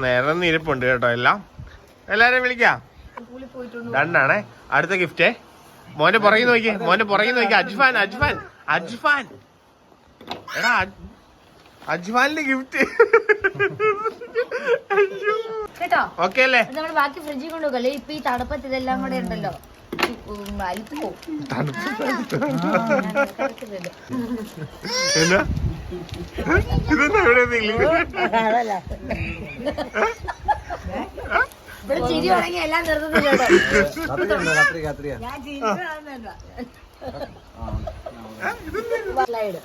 നേരം ഇരിപ്പുണ്ട് കേട്ടോ. എല്ലാരും വിളിക്കാം. ഡണ്ണാണേ. അടുത്ത ഗിഫ്റ്റ് മോനെ പുറകെ നോക്കി, അജ്ഫാൻ എടാ, അജ്ഫാനിന്റെ ഗിഫ്റ്റ്. ഓക്കെ അല്ലേ? നമ്മൾ ബാക്കി ഫ്രിഡ്ജിൽ കൊണ്ടുപോകല്ലേ. ഇപ്പൊ ഈ തണുപ്പത്ത് ഇതെല്ലാം കൂടെ ഉണ്ടല്ലോ, ഇവിടെ ചിരി തുടങ്ങി എല്ലാം നിർത്തുന്നില്ല.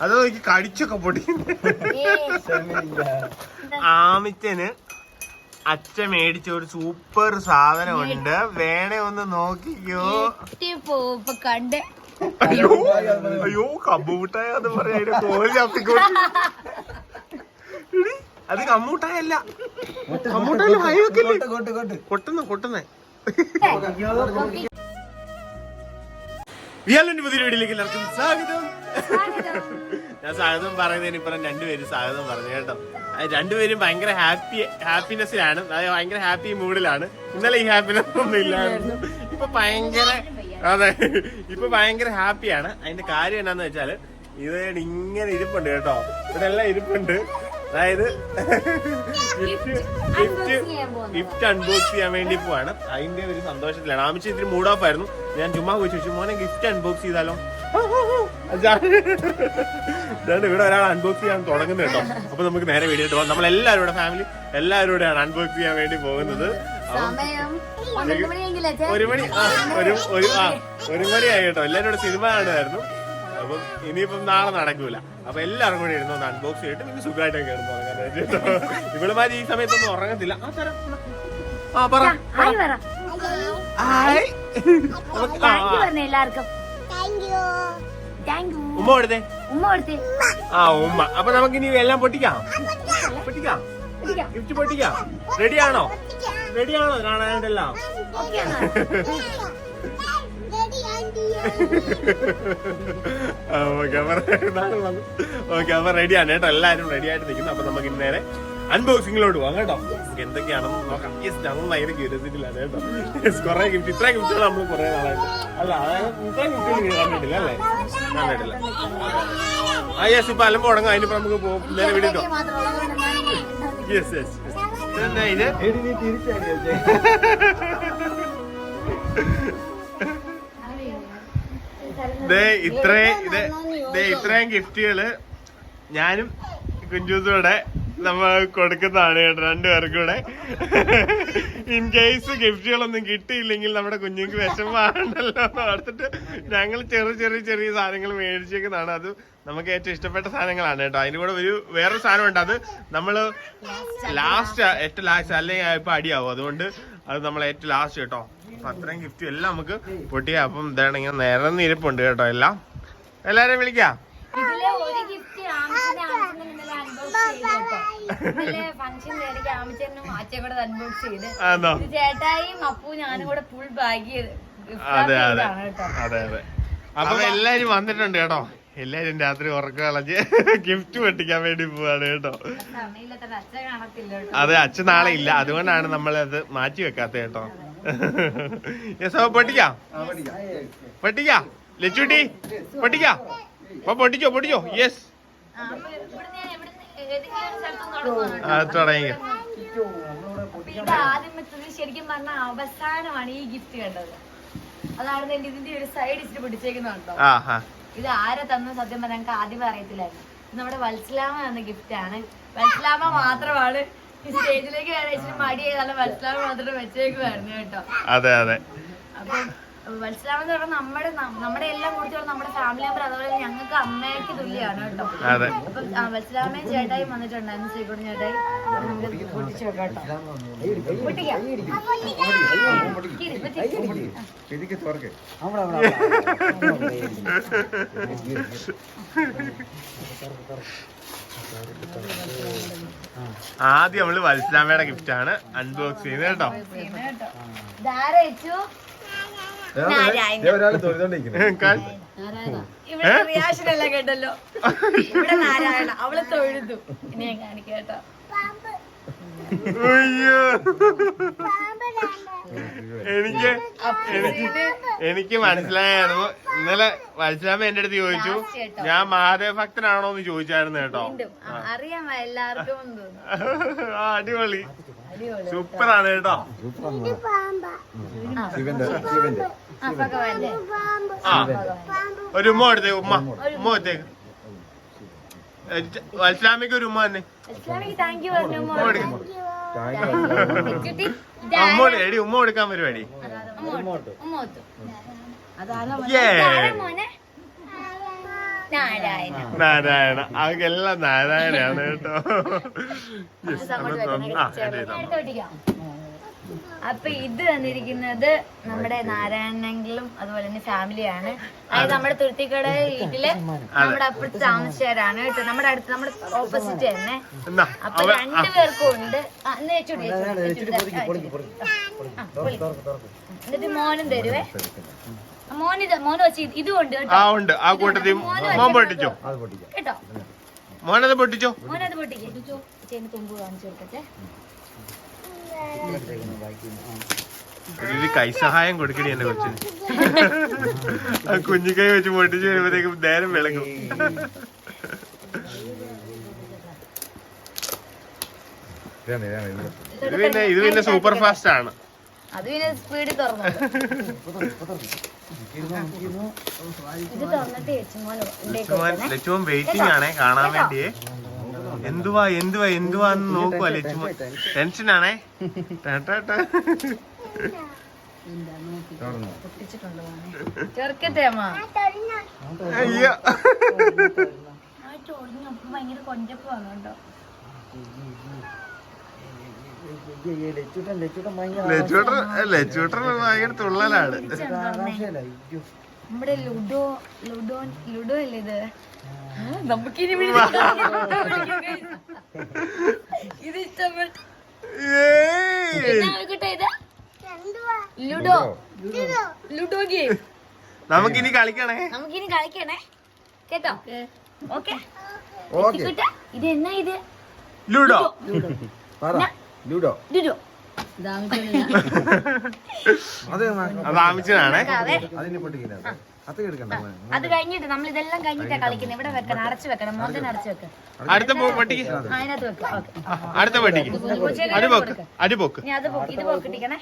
അത് നോക്കി കടിച്ചൊക്കെ പൊടി. ആമിച്ചന് അച്ഛൻ മേടിച്ച ഒരു സൂപ്പർ സാധനമുണ്ട്, വേണേ ഒന്ന് നോക്കിക്കോ. കണ്ട് അയ്യോ കമ്പൂട്ടായ അത് പറയാ, കോഴി അപ്പിക്കോട്ടെ. അത് കമ്മൂട്ടായല്ല, കൊട്ടുന്നേ. വിയാലിന്റെ പുതിയ വീഡിയോയിലേക്ക് എല്ലാവർക്കും സ്വാഗതം. ഞാൻ സ്വാഗതം പറയുന്നതിന് ഇപ്പം രണ്ടുപേരും സ്വാഗതം പറഞ്ഞു കേട്ടോ. രണ്ടുപേരും ഭയങ്കര ഹാപ്പിനെസ്സിലാണ്, ഭയങ്കര ഹാപ്പി മൂഡിലാണ്. ഇന്നലെ ഈ ഹാപ്പിനെസ് ഒന്നും ഇല്ലായിരുന്നു. ഇപ്പൊ ഭയങ്കര ഹാപ്പിയാണ്. അതിന്റെ കാര്യം എന്നാന്ന് വെച്ചാല് ഇത് ഇങ്ങനെ ഇരിപ്പുണ്ട് കേട്ടോ, ഇവിടെ എല്ലാം ഇരിപ്പുണ്ട്. അതായത് ഗിഫ്റ്റ് അൺബോക്സ് ചെയ്യാൻ വേണ്ടി പോവാണ്. അതിന്റെ ഒരു സന്തോഷത്തിലാണ്. ആമിച്ച് ഇത്തിരി മൂഡ് ഓഫ് ആയിരുന്നു. ഞാൻ ചുമ്മാ പോയി ചോദിച്ചു, മോനെ ഗിഫ്റ്റ് അൺബോക്സ് ചെയ്താലോ? ഇവിടെ ഒരാൾ അൺബോക്സ് ചെയ്യാൻ തുടങ്ങുന്നത് കേട്ടോ. അപ്പൊ നമുക്ക് നേരെ വീഡിയോ പോകാം. നമ്മളെല്ലാവരും ഫാമിലി എല്ലാവരോടെയാണ് അൺബോക്സ് ചെയ്യാൻ വേണ്ടി പോകുന്നത്. 1 മണിയായി കേട്ടോ. എല്ലാവരും സിനിമ കാണുമായിരുന്നു. അപ്പം ഇനിയിപ്പം നാളെ നടക്കൂല. അപ്പൊ എല്ലാവരും കൂടി ഇരുന്ന് ഒന്ന് അൺബോക്സ് ചെയ്തിട്ട് പിന്നെ സുഖമായിട്ടൊക്കെ കിടന്ന് ഉറങ്ങാനായിട്ട്. ഇവളുമാര് ഈ സമയത്തൊന്നും ഉറങ്ങത്തില്ല. ഉമ്മ കൊടുത്തേ. ഉമ്മ. അപ്പൊ നമുക്ക് ഇനി എല്ലാം പൊട്ടിക്കാം. ഗിഫ്റ്റ് പൊട്ടിക്കാം. റെഡിയാണോ കാണാനായിട്ടെല്ലാം? ഓക്കെ, അപ്പൊ റെഡിയാണ് കേട്ടോ. എല്ലാരും റെഡി ആയിട്ട് നിൽക്കുന്നു. അപ്പൊ നമുക്ക് നേരെ അൺബോക്സിംഗിലോട്ട് പോകാം കേട്ടോ. നമുക്ക് എന്തൊക്കെയാണെന്ന് നോക്കാം. ഞങ്ങൾ ഭയങ്കര ക്യൂരിയോസിറ്റിയിലാണ് കേട്ടോ. കുറെ ഗിഫ്റ്റ്, ഇത്രയും ഗിഫ്റ്റുകൾ നമ്മൾ കുറെ നാളായിട്ട് ഇത്രയും ഗിഫ്റ്റുകൾ കണ്ടിട്ടില്ല അല്ലേ? കണ്ടിട്ടില്ല. യെസ്. ഇപ്പൊ അലമ്പ് തുടങ്ങാം. അതിനിപ്പോ നമുക്ക് നേരെ വീഡിയോ. Yes yes. ഇത് ഇത്രയും ഗിഫ്റ്റുകള് ഞാനും കുഞ്ചൂസൂടെ നമ്മൾ കൊടുക്കുന്നതാണ് കേട്ടോ, 2 പേർക്കും കൂടെ. ഇൻ കേസ് ഗിഫ്റ്റുകളൊന്നും കിട്ടിയില്ലെങ്കിൽ നമ്മുടെ കുഞ്ഞുങ്ങൾക്ക് വിഷമാണല്ലോ എന്ന് ഓർത്തിട്ട് ഞങ്ങൾ ചെറിയ സാധനങ്ങൾ മേടിച്ചേക്കുന്നതാണ്. അത് നമുക്ക് ഏറ്റവും ഇഷ്ടപ്പെട്ട സാധനങ്ങളാണ് കേട്ടോ. അതിന് കൂടെ വേറൊരു സാധനമുണ്ട്. അത് നമ്മള് ഏറ്റവും ലാസ്റ്റ് അല്ലെങ്കിൽ ഇപ്പൊ അടിയാവും. അതുകൊണ്ട് അത് നമ്മൾ ഏറ്റവും ലാസ്റ്റ് കേട്ടോ. അപ്പൊ അത്രയും ഗിഫ്റ്റും എല്ലാം നമുക്ക് പൊട്ടിയാ. അപ്പം എന്താണ് ഇങ്ങനെ നിരന്നിരിപ്പുണ്ട് കേട്ടോ. എല്ലാരും വിളിക്കാം. ചേട്ടായും അപ്പു ഞാനും കൂടെ ഫുൾ ബാഗ്. അതെ. അപ്പൊ എല്ലാരും വന്നിട്ടുണ്ട് കേട്ടോ. എല്ലാരും രാത്രി ഉറക്കം കളഞ്ഞ് ഗിഫ്റ്റ് പൊട്ടിക്കാൻ വേണ്ടി പോവാണ് കേട്ടോ. അതെ, അച്ഛൻ നാളെ ഇല്ല. അതുകൊണ്ടാണ് നമ്മളത് മാറ്റി വെക്കാത്ത കേട്ടോ. പൊട്ടിക്കാം ലച്ചുട്ടി, പൊട്ടിക്കാം. പൊട്ടിച്ചോ. യെസ്. തുടങ്ങി. ശരിക്കും പറഞ്ഞ അവസാനമാണ് ഈ ഗിഫ്റ്റ് കണ്ടത്. അതാണ് ഇതിന്റെ ഒരു സൈഡ് ഇച്ചിരി പിടിച്ചേക്കുന്നുണ്ടോ. ഇത് ആരെ തന്നു സത്യം പറഞ്ഞാൽ ഞങ്ങൾക്ക് ആദ്യമേ അറിയത്തില്ലായിരുന്നു. നമ്മുടെ വത്സലാമ തന്ന ഗിഫ്റ്റ് ആണ്. വത്സലാമ മാത്രമാണ് ഈ സ്റ്റേജിലേക്ക് ഇച്ചിരി മടി ചെയ്താലും വത്സലാമ മാത്രം വെച്ചേക്കുമായിരുന്നു കേട്ടോ. അതെ. അപ്പൊ വത്സലാമ എന്ന് പറഞ്ഞാൽ നമ്മുടെ എല്ലാം കുറിച്ച് നമ്മുടെ ഫാമിലി മെമ്പർ, അതുപോലെ ഞങ്ങൾക്ക് അമ്മയ്ക്ക് തുല്യാണ് കേട്ടോ. അപ്പം വത്സലാമയും ചേട്ടായും വന്നിട്ടുണ്ടായിരുന്നു, ശ്രീകുട്ടൻ ചേട്ടായി. നമുക്ക് പൊട്ടിച്ചു വെക്കാം കേട്ടോ. ആദ്യം നമ്മള് വത്സലാമയുടെ ഗിഫ്റ്റ് ആണ് അൺബോക്സ് ചെയ്യുന്നത് കേട്ടോ. ഒരാൾ തൊഴുതോണ്ടിരിക്കുന്നു. ഇവിടെ റിയാക്ഷൻ എല്ലാം കേട്ടല്ലോ. ഇവിടെ നാരായണ അവള് തൊഴുതു. ഇനി ഞാൻ കാണിക്കട്ടോ. അയ്യോ എനിക്ക് മനസ്സിലായിരുന്നു. ഇന്നലെ വത്സലാമ്മ എന്റെ അടുത്ത് ചോദിച്ചു ഞാൻ മഹാദേവ ഭക്തനാണോ എന്ന് ചോദിച്ചായിരുന്നു കേട്ടോ. അറിയാം എല്ലാവർക്കും. അടിപൊളി സൂപ്പറാണ് കേട്ടോ. ഒരു ഉമ്മ എടുത്തേക്ക്. ഉമ്മ എടുത്തേക്ക്. വത്സലാമിക്ക് ഒരു ഉമ്മ തന്നെ. എടി ഉമ്മ കൊടുക്കാൻ പരിപാടി. നാരായണ അതൊക്കെല്ലാം നാരായണയാണ് കേട്ടോ. അപ്പൊ ഇത് വന്നിരിക്കുന്നത് നമ്മുടെ നാരായണനെങ്കിലും അതുപോലെ തന്നെ ഫാമിലിയാണ്. അതായത് നമ്മുടെ തുരുത്തിക്കട വീട്ടില് നമ്മുടെ അപ്പുറത്ത് താമസിച്ചവരാണ് കേട്ടോ. നമ്മുടെ അടുത്ത് നമ്മുടെ ഓപ്പോസിറ്റ് തന്നെ. അപ്പൊ രണ്ടുപേർക്കും ഉണ്ട്. എന്നിട്ട് മോനും തരുവേ. മോന് വെച്ച് ഇതുകൊണ്ട് കേട്ടോ. മോനത് പൊട്ടിച്ചോ. മോനത് പൊട്ടിക്കോ. തുമ്പ് കാണിച്ചു കൊടുക്കട്ടെ. ഒരു കൈസഹായം കൊടുക്കണി എന്റെ കൊച്ചിന്. കുഞ്ഞിക്കൈ വെച്ച് പൊട്ടിച്ച് വരുമ്പോഴത്തേക്കും നേരം വിളക്കും. ഇത് പിന്നെ സൂപ്പർ ഫാസ്റ്റ് ആണ്. അത് പിന്നെ സ്പീഡിൽ തുറന്നു. ലച്ചുമോൻ വെയിറ്റിംഗ് ആണേ കാണാൻ വേണ്ടിയേ. എന്തുവാ എന്തുവാ എന്തുവാന്ന് നോക്കുവാ ലച്ചുമോൻ. ടെൻഷനാണേ. അയ്യോ ഭയങ്കര കൊഞ്ചപ്പാണ് കേട്ടോ. ലച്ചൂട്ടൻ ഭയങ്കര തുള്ളലാണ്. നമ്മുടെ ലുഡോ അല്ലേ ഇത്. നമുക്കിനി ഇത് ഇഷ്ടപ്പെട്ടു. ലുഡോ ഗെയിം നമുക്കിനി കളിക്കണേ. കേട്ടോ. ഓക്കെ. ഇത് എന്നാ ഇത്? ലുഡോ. ലുഡോ അതാമിച്ചനാണേ. അത് കഴിഞ്ഞിട്ട് നമ്മൾ ഇതെല്ലാം കഴിഞ്ഞിട്ടാ കളിക്കുന്നത്. ഇവിടെ വെക്കണം, അടച്ചു വെക്കണം. മോന്തന് അടച്ചു വെക്കണം. അടുത്ത പൊട്ടിക്ക്. അതിനകത്ത് വെക്കാം. അടുത്ത പൊട്ടിക്ക്. അടിപോക്ക്. ഇത് പോക്കിട്ടിക്കണേ.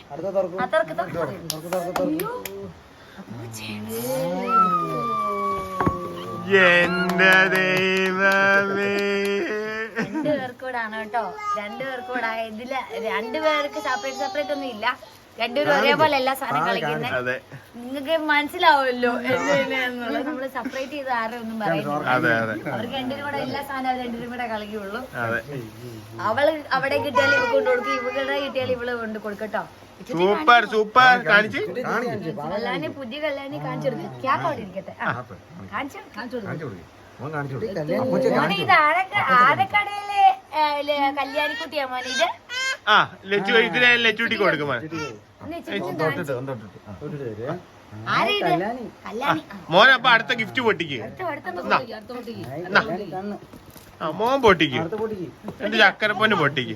എന്റെ ദൈവമേ. രണ്ടുപേർക്കൂടാണ് കേട്ടോ. രണ്ടുപേർക്കൂടാ. ഇതില് രണ്ടുപേർക്ക് സെപ്പറേറ്റ് ഒന്നും ഇല്ല. രണ്ടുപേരും ഒരേപോലെ എല്ലാ സാധനം കളിക്കുന്നത്. നിങ്ങൾക്ക് മനസ്സിലാവുമല്ലോ എന്നുള്ളത്. നമ്മള് സെപ്പറേറ്റ് ചെയ്ത് ആരും ഒന്നും പറയുന്നില്ല. അവർക്ക് രണ്ടുപേരും കൂടെ എല്ലാ സാധനവും രണ്ടുപേരും കൂടെ കളിക്കുള്ളൂ. അവള് അവിടെ കിട്ടിയാൽ ഇവ കൊണ്ട് കൊടുക്കും, ഇവളുടെ കിട്ടിയാൽ ഇവള് കൊണ്ട് കൊടുക്കട്ടോ. Super super. കാണിച്ച് കല്യാണി പുതിയ കല്യാണി കാണിച്ചു കൊടുക്കും. ക്യാപ്പ് അവിടെ ഇരിക്കട്ടെ. ഇത് ആരക്കടയിലെ കല്യാണിക്കുട്ടിയാ മോനെ ഇത്. ഇതിനെ ലച്ചൂട്ടി കൊടുക്കും. മോൻ അപ്പൊ അടുത്ത ഗിഫ്റ്റ് പൊട്ടിക്ക്. മോൻ പൊട്ടിക്ക്. എന്റെ ചക്കരപ്പൊന്ന് പൊട്ടിക്ക്.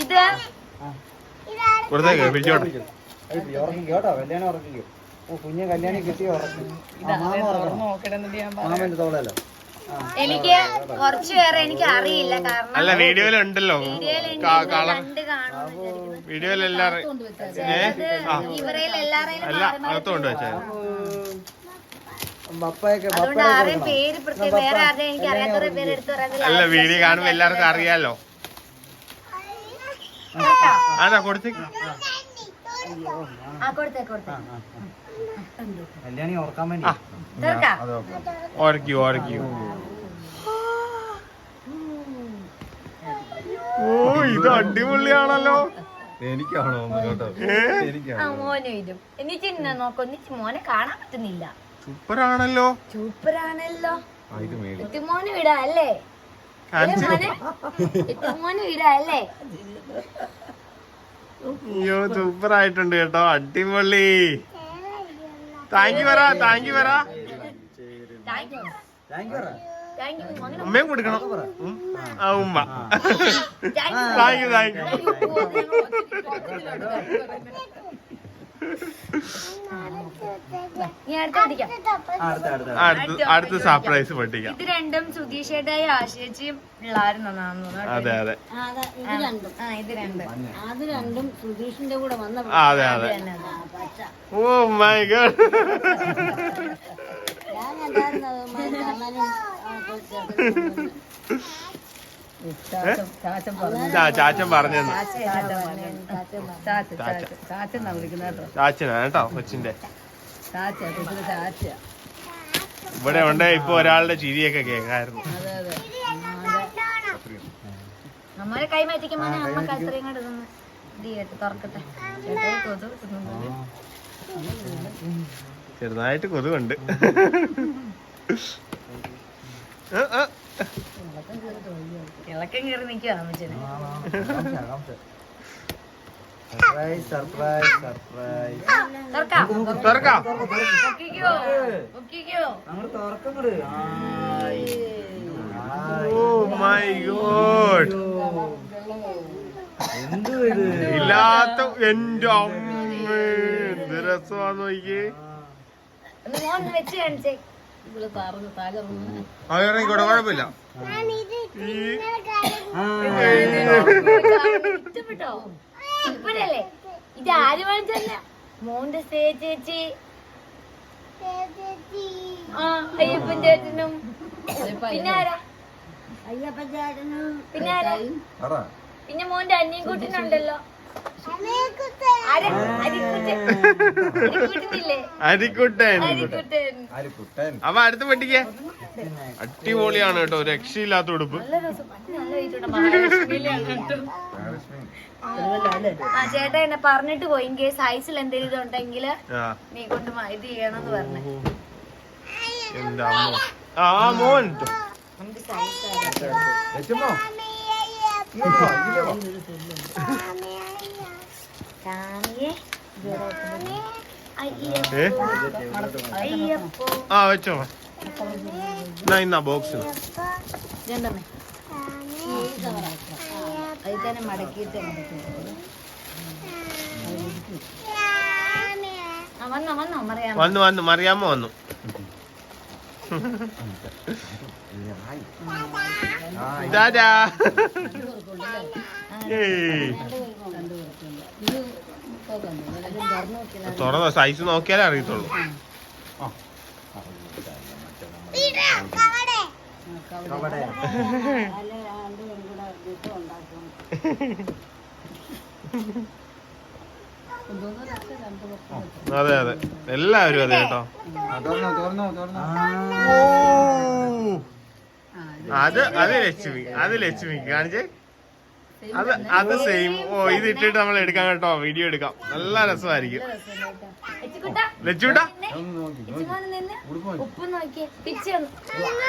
ഇത് കൊടുത്തേക്ക് പിടിച്ചോട്ടെ. കുഞ്ഞ് കല്യാണി കിട്ടിയോ? മാമന്റെ തോളല്ലോ. എനിക്ക് കുറച്ചു പേരെ എനിക്ക് അറിയില്ല. കാരണം അല്ല വീഡിയോയിലുണ്ടല്ലോ. വീഡിയോയിലെല്ലാം അകത്തോണ്ട് വെച്ചാ. അതുകൊണ്ട് ആരെയും പേര് പ്രത്യേകം വേറെ ആരുടെയും എനിക്ക് അറിയാത്ത പേര് എടുത്ത് പറയാൻ. അല്ല വീഡിയോ കാണുമ്പോ എല്ലാവർക്കും അറിയാലോ. അതാ കൊടുത്തേക്ക്. കല്യാണി ഓർക്കാൻ വേണ്ടി ഓർക്കൂ. ഓ ഇത് അടിപൊളിയാണല്ലോ. എനിക്കാണോ കേട്ടോ? മോനും ഇതും എന്നിട്ട് നോക്കൊന്നിച്ച് മോനെ കാണാൻ പറ്റുന്നില്ല. സൂപ്പറാണല്ലോ. മോനും ഇടാ അല്ലേ? മോനെ ഇടല്ലേ? അയ്യോ സൂപ്പർ ആയിട്ടുണ്ട് കേട്ടോ, അടിപൊളി. താങ്ക് യു പറ, താങ്ക് യു പറ. ഉമ്മയും കൊടുക്കണം. ആ ഉമ്മ. Thank you, thank U. അടുത്ത സർപ്രൈസ് പൊട്ടിക്കാം. ഇത് രണ്ടും സുധീഷേട്ടായി ആശയിച്ചും പിള്ളേരും. അതെ അതെ ഇത് രണ്ടും അത് രണ്ടും സുധീഷിന്റെ കൂടെ വന്ന അതെ അതെ. Oh my god. ചാച്ചൻ പറഞ്ഞു. ചാച്ചനാ കേട്ടോ കൊച്ചിന്റെ. ഇവിടെ ഉണ്ട് ഇപ്പൊ ഒരാളുടെ ചിരിയൊക്കെ കേൾക്കായിരുന്നു. നമ്മളെ കൈ മാറ്റിക്കുമ്പോ അമ്മ കത്രയും കൂടെ തുറക്കട്ടെ. ചെറുതായിട്ട് കൊതുകുണ്ട്. ഇളക്കം കയറി നിൽക്കുക അമ്മച്ചന്. തുറക്കാം. Oh my god. ഇല്ലാത്ത എന്റെ അമ്മ എന്ത് രസമാന്ന് നോക്കിയേ. വെച്ച് കാണിച്ചേ. ഇറങ്ങിക്കോട്ടെ, കുഴപ്പമില്ല. ഇഷ്ടപ്പെട്ടോ? ഇപ്പഴല്ലേ ഇത് ആര് വാങ്ങിച്ചല്ല? മോന്റെ ചേച്ചി. അയ്യപ്പൻ ചേട്ടനും പിന്നെ ആരാ? അയ്യപ്പൻ ചേട്ടനും പിന്നെ ആരാ? പിന്നെ മോന്റെ അനിയൻകുട്ടനുണ്ടല്ലോ. അരിക്കുട്ടൻ. അപ്പൊ അടുത്ത് പൊട്ടിക്കേ. അടിപൊളിയാണ് കേട്ടോ, രക്ഷയില്ലാത്ത ഉടുപ്പ്. ചേട്ടാ എന്നെ പറഞ്ഞിട്ട് പോയി, ഇൻ കേസ് ഐസിൽ എന്തെങ്കിലും ഇതുണ്ടെങ്കിൽ നീ കൊണ്ട് ഇത് ചെയ്യണമെന്ന് പറഞ്ഞു. എന്താ മോൻ വെച്ചോ. ഇന്നാ ബോക്സ് അതിൽ തന്നെ മടക്കിയിട്ട് വന്നു മറിയാമ്മ വന്നു. ദാദാ തുറന്ന സൈസ് നോക്കിയാലേ അറിയത്തുള്ളൂ. അതെ അതെ, എല്ലാവരും അതെ കേട്ടോ. അത് ലക്ഷ്മി കാണിച്ചേ. അത് സെയിം. ഓ ഇത് ഇട്ടിട്ട് നമ്മൾ എടുക്കാം കേട്ടോ, വീഡിയോ എടുക്കാം. നല്ല രസമായിരിക്കും. ലച്ചുട്ടാ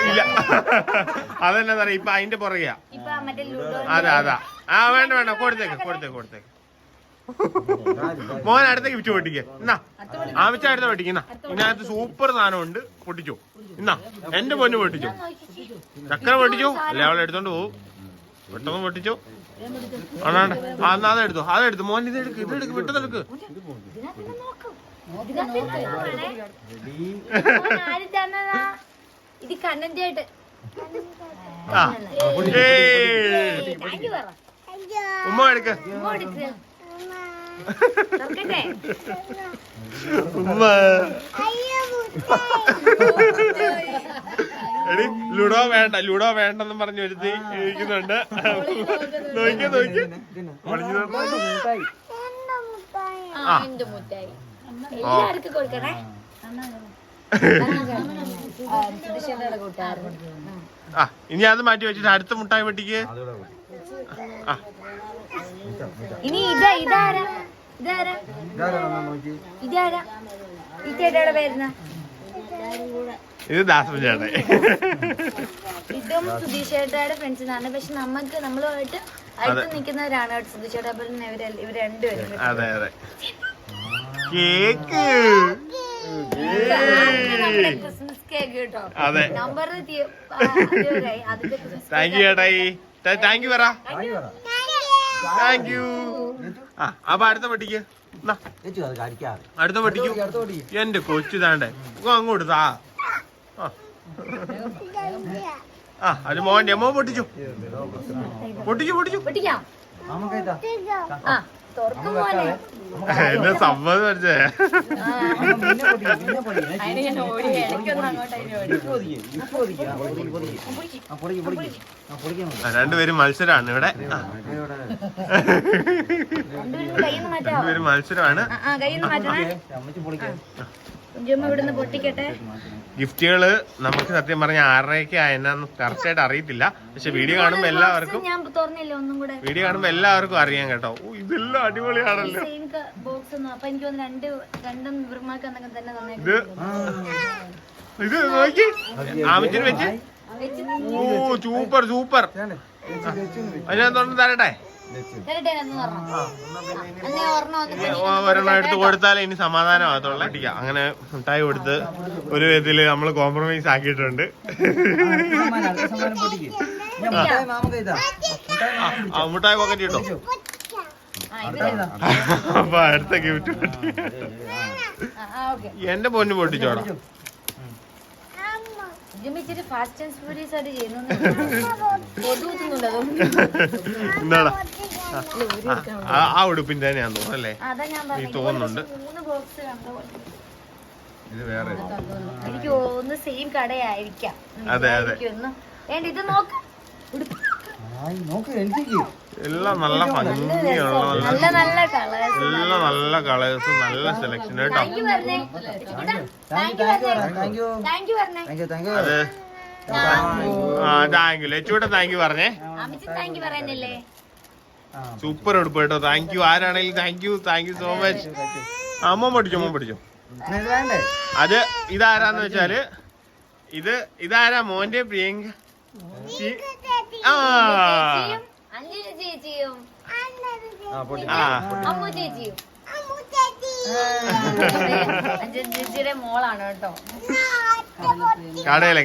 ഇല്ല, അതെന്നാ പറയാ ഇപ്പൊ അതിന്റെ പുറകെയാ. അതാ വേണ്ട കൊടുത്തേക്ക്. മോൻ അടുത്ത ഗിഫ്റ്റ് പൊട്ടിക്കേ. എന്നാ ആമിച്ച അടുത്ത പൊട്ടിക്കുന്ന. ഇതിനകത്ത് സൂപ്പർ സാധനം ഉണ്ട്, പൊട്ടിച്ചോ. എന്നാ എന്റെ പൊന്ന് പൊട്ടിച്ചോ. ചക്കര പൊട്ടിച്ചോ, അല്ലെ അവളെ എടുത്തോണ്ട് പോവും. പെട്ടെന്ന് പൊട്ടിച്ചോ. അതെടുത്തു മോൻ. ഇതെടുക്ക് പെട്ടെന്നെടുക്ക്. ഇത് കണ്ണന്റെ ആയിട്ട് ഉമ്മ എടുക്ക. ഉമ്മ എടി ലുഡോ വേണ്ടെന്നും പറഞ്ഞു വരുത്തി ഇരിക്കുന്നുണ്ട്. നോക്കി എല്ലാവർക്കും കൊടുക്കണേ. ഇനി അത് മാറ്റി വെച്ചിട്ട് അടുത്ത മുട്ടായി പെട്ടിക്ക്. ഇനി ഇതാരാ ഈ ചേട്ടയുടെ പേരുന്ന എല്ലാരും കൂടെ ഇത് ദാസപ്പൻ ചേട്ടൻ. ഇതും സുധീഷ് ചേട്ടായുടെ ഫ്രണ്ട്സിനാണ്. പക്ഷെ നമുക്ക് നമ്മളുമായിട്ട് അടുത്ത് നിൽക്കുന്നവരാണ് കേട്ടോ സുധീഷ് ചേട്ടാ. ഇവർ രണ്ടുപേരും അതെ അതെ. കേക്ക് നമ്മുടെ ക്രിസ്മസ് കേക്ക് കേട്ടോ. അതെ. നമ്പർ താങ്ക് യു ചേട്ടായി. താങ്ക് യു പറ. Thank you. അപ്പൊ അടുത്ത പട്ടിക്ക് അടുത്ത പട്ടിക്കൂ. എന്റെ കൊച്ചു താണ്ടേ അങ്ങോട്ട് താ. അത് മോന്റെ മോൻ പൊട്ടിച്ചു പൊട്ടിച്ചു പൊട്ടിച്ചു. പൊട്ടിക്കാം. തുറക്കും മോനെ. എന്നെ സമ്മതം പഠിച്ചേ. അതിന് ഞാൻ ഓടി ഇടയ്ക്കൊന്നും അങ്ങോട്ട് രണ്ടുപേരും മത്സരമാണ് ഇവിടെ. രണ്ടുപേരും മത്സരമാണ്. ഗിഫ്റ്റുകള് നമുക്ക് സത്യം പറഞ്ഞ 6:30 ആയെന്നു കറക്റ്റ് ആയിട്ട് അറിയത്തില്ല. പക്ഷെ വീഡിയോ കാണുമ്പോ എല്ലാവർക്കും അറിയാം കേട്ടോ. ഇതെല്ലാം അടിപൊളിയാണല്ലോ. ഇത് നോക്കി ആമിച്ചിന് വെച്ച്. ഓ സൂപ്പർ സൂപ്പർ. അതിനകത്തൊന്നും തരട്ടെ. ഒരെണ്ണം എടുത്ത് കൊടുത്താലേ ഇനി സമാധാനമാകത്തുള്ള. അങ്ങനെ മിഠായി കൊടുത്ത് ഒരു വിധത്തില് നമ്മള് കോംപ്രമൈസ് ആക്കിയിട്ടുണ്ട്. മിഠായി പോക്കറ്റ് കിട്ടോ. അപ്പൊ അടുത്ത ഗിഫ്റ്റ് എന്റെ പൊന്നു പൊട്ടിച്ചോടാ. എന്താടാ ആ ഉടുപ്പിന്റെ തന്നെയാന്ന് തോന്നുന്നു അല്ലേ? നീ തോന്നുന്നുണ്ട്. ഇത് വേറെ എനിക്ക് ഒന്ന് സെയിം കടയായിരിക്കാം. അതെ അതെ. ഇത് നോക്ക്. എല്ലാം നല്ല ഭംഗിയുള്ള നല്ല നല്ല കളേഴ്സ്. എല്ലാം നല്ല കളേഴ്സ്, നല്ല സെലക്ഷൻ കേട്ടോ. താങ്ക് യു പറഞ്ഞേ. അതെ താങ്ക് യു. ലച്ചുകൂടെ താങ്ക് യു പറഞ്ഞേ. താങ്ക് യു പറയുന്നില്ലേ? സൂപ്പർ ഉടുപ്പ് കേട്ടോ. Thank you. ആരാണെങ്കിലും thank you. Thank you so much. അമ്മ പഠിച്ചു. അത് ഇതാരാന്ന് വെച്ചാല് ഇതാരാ മോന്റെ പ്രിയങ്ക. അഞ്ജലി ചേച്ചിയും അമ്മു ചേച്ചിയും അഞ്ജലി ചേച്ചിയുടെ മോളാണ് കേട്ടോ. കടയിലെ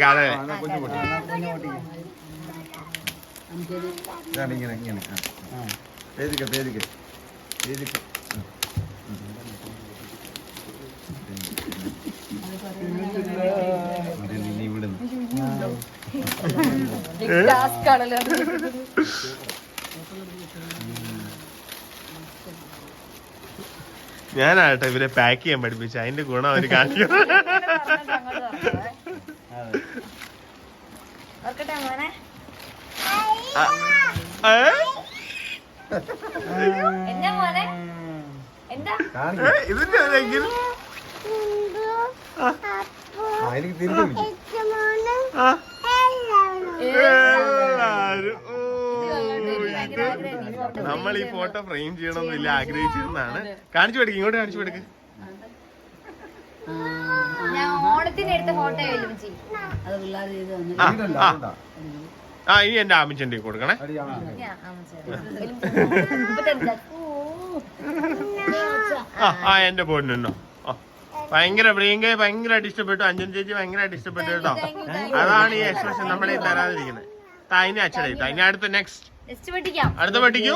ഞാനാട്ടെ ഇവരെ പാക്ക് ചെയ്യാൻ പഠിപ്പിച്ച. അതിന്റെ ഗുണം അവര് കാണിക്കും. ഇതിന്റെ ആണെങ്കിൽ നമ്മൾ ഈ ഫോട്ടോ ഫ്രെയിം ചെയ്യണമെന്നില്ല ആഗ്രഹിച്ചിരുന്നാണ്. കാണിച്ചു കൊടുക്ക്. ഇങ്ങോട്ട് കാണിച്ചു കൊടുക്ക്. ഞാൻ ഓണത്തിന് എടുത്ത ഫോട്ടോ ഇനി എന്റെ ആമിച്ചന്റെ കൊടുക്കണേ. എന്റെ പൊന്നോ ഭയങ്കര പ്രിയങ്കയെ ഭയങ്കരമായിട്ട് ഇഷ്ടപ്പെട്ടു. അഞ്ജൻ ചേച്ചി ഭയങ്കരമായിട്ട് ഇഷ്ടപ്പെട്ടു കേട്ടോ. അതാണ് ഈ എക്സ്പ്രഷൻ നമ്മളെ തരാതിരിക്കുന്നത്. തായിനെ അച്ഛനായി. തായിനെ അടുത്ത നെക്സ്റ്റ് അടുത്ത പഠിക്കൂ.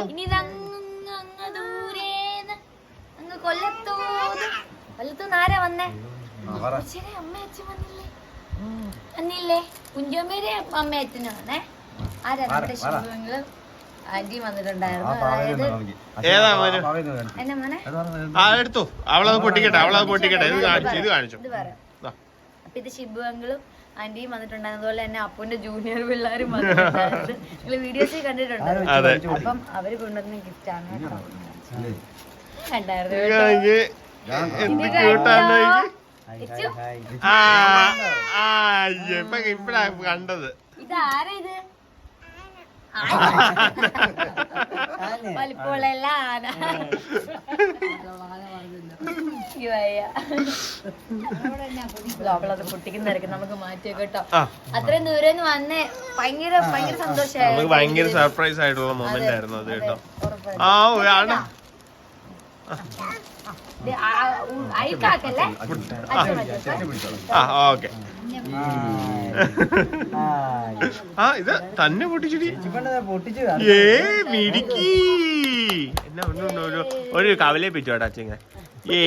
കൊല്ലത്തൂന്നാരാ വന്നേ? അമ്മ അച്ഛൻ വന്നില്ലേ? കുഞ്ചോമ്പേര് അമ്മ അച്ഛനാണേ. ആരാ നമ്മുടെ ശിവങ്ങള് ആന്റി വന്നിട്ടുണ്ടായിരുന്നു. അതായത് എന്നെ മോനെ എടുത്തു. അവളത് പൊട്ടിക്കട്ടെ. ഇത് കാണിച്ചു. അപ്പൊ ഇത് ശിബുവങ്ങളും ആന്റിയും വന്നിട്ടുണ്ടായിരുന്നു. അതുപോലെ തന്നെ അപ്പുവിന്റെ ജൂനിയർ പിള്ളേരും വന്നിട്ടുണ്ടായിരുന്നു. നിങ്ങള് വീഡിയോസിൽ കണ്ടിട്ടുണ്ട്. അപ്പം അവര് കൊണ്ടുവന്ന ഗിഫ്റ്റ് ആണ് കണ്ടായിരുന്നു. ഇപ്പഴാ കണ്ടത്. ഇതാരാ ഇത്? വലിപ്പമുള്ള ആന. എനിക്ക് വയ്യ. അവളത് പൊട്ടിക്കുന്നതായിരിക്കും, നമുക്ക് മാറ്റി കേട്ടോ. അത്രയും ദൂരെ നിന്ന് വന്നേ ഭയങ്കര ഭയങ്കര സന്തോഷമായി. ഭയങ്കര സർപ്രൈസ് ആയിട്ടുള്ള മൊമെന്റ് ആയിരുന്നു അത് കേട്ടോ. ആ ആണ് അയക്കാക്കല്ലേ. ഓക്കെ. ആ ഇത് തന്നെ പൊട്ടിച്ചിടി. ഏ മിടുക്കി. എന്നാ ഒരു കവലയെ പിച്ചോട്ടാ ചിങ്ങ. ഏ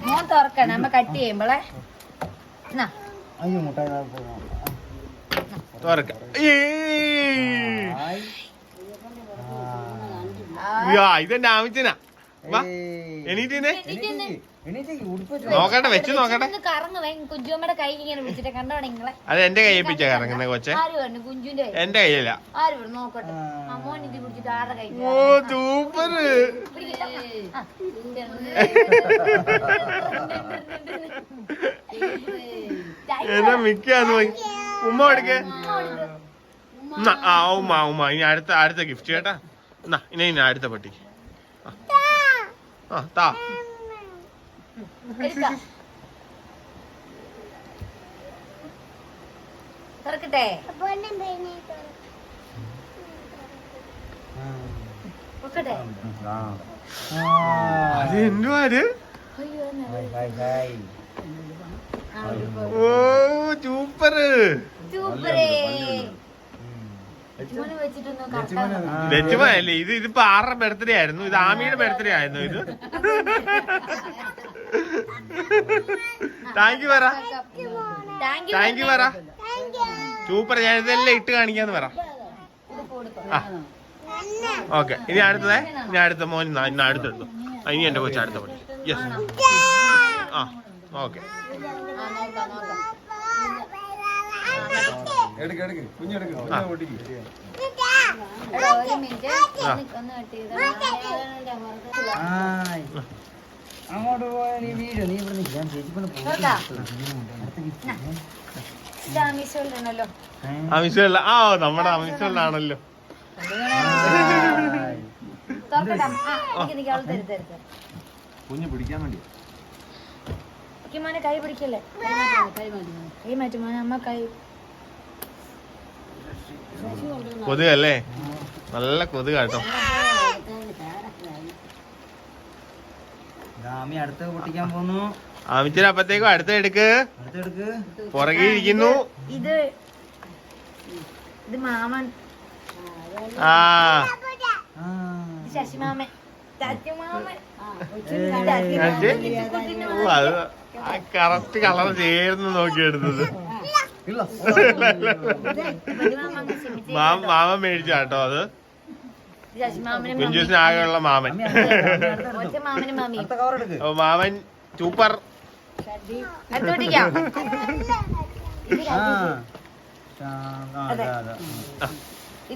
മോൻ തുറക്കണം, നമ്മ കട്ട് ചെയ്യുമ്പോളെ തുറക്കാം. ഇതെന്നെ ആവശ്യനാ. വാ എണീറ്റിനെ നോക്കട്ടെ, വെച്ച് നോക്കട്ടെ. കുഞ്ചുമ്മയുടെ കൈ ഇങ്ങനെ പിടിച്ചിട്ട് കണ്ടോടെ നിങ്ങളെ. അത് എന്റെ കൈ പിച്ച കറങ്ങുന്ന കൊച്ചെ. ആര് പറഞ്ഞു കുഞ്ചുന്റെ? എന്റെ കയ്യില. ആര് പറഞ്ഞു നോക്കട്ടെ. അമ്മോൻ ഇത് പിടിച്ചിട്ട് ആരുടെ കൈ? ഓ സൂപ്പർ. എന്നാ മിക്കാന്ന് പോയി. ഉമ്മ എടുക്കേ. ആ ഉമ്മ ഉമ്മ. ഇനി അടുത്ത ഗിഫ്റ്റ് കേട്ടാ. എന്നാ ഇനി അടുത്ത പട്ടിക്ക്. ആ താ. തുറക്കട്ടെ. അത് എന്തുവാ അത്? ഓ സൂപ്പർ. ലക്ഷ്മല്ലേ ഇത്? ഇതിപ്പോ ആരുടെ ബർത്ത്ഡേ ആയിരുന്നു? ഇത് ആമിയുടെ ബർത്ത്ഡേ ആയിരുന്നു ഇത്. താങ്ക് യു പറ. താങ്ക് യു പറ. സൂപ്പർ. ഞാൻ ഇതെല്ലാം ഇട്ട് കാണിക്കാന്ന് പറ. ആ ഓക്കെ. ഇനി അടുത്തതേ. ഇനി അടുത്ത മോൻ ഇന്ന് അടുത്തെടുത്തു. ഇനി എന്റെ കൊച്ചു അടുത്ത പണി. യെസ്. ആ ഓക്കെ. അങ്ങോട്ട് പോയാ നീ വീട്. നീ ഇവിടെ നിൽക്കാൻ ചേച്ചിക്കൊണ്ട് അമിഷല്ല. ആ നമ്മുടെ അമിഷല്ലാണല്ലോ. കുഞ്ഞ് പിടിക്കാൻ വേണ്ടി മോനെ കൈ പിടിക്കല്ലേ. കൈ മാറ്റി മോനെ. അമ്മ കൈ കൊതുകല്ലേ? നല്ല കൊതുക് കേട്ടോ. അടുത്ത് പൊട്ടിക്കാൻ പോന്നു. അമിച്ചിന് അപ്പത്തേക്കും അടുത്ത എടുക്ക്. പുറകെ ഇരിക്കുന്നു. ഇത് മാമൻ. ആ ശശിമാമൻ. അത് കറക്റ്റ് കളർ ചേർന്ന് നോക്കി എടുത്തത്. മാമൻ മേടിച്ചാട്ടോ അത്. കുഞ്ചൂസിന് ആകെയുള്ള മാമൻ. ഓ മാമൻ സൂപ്പർ.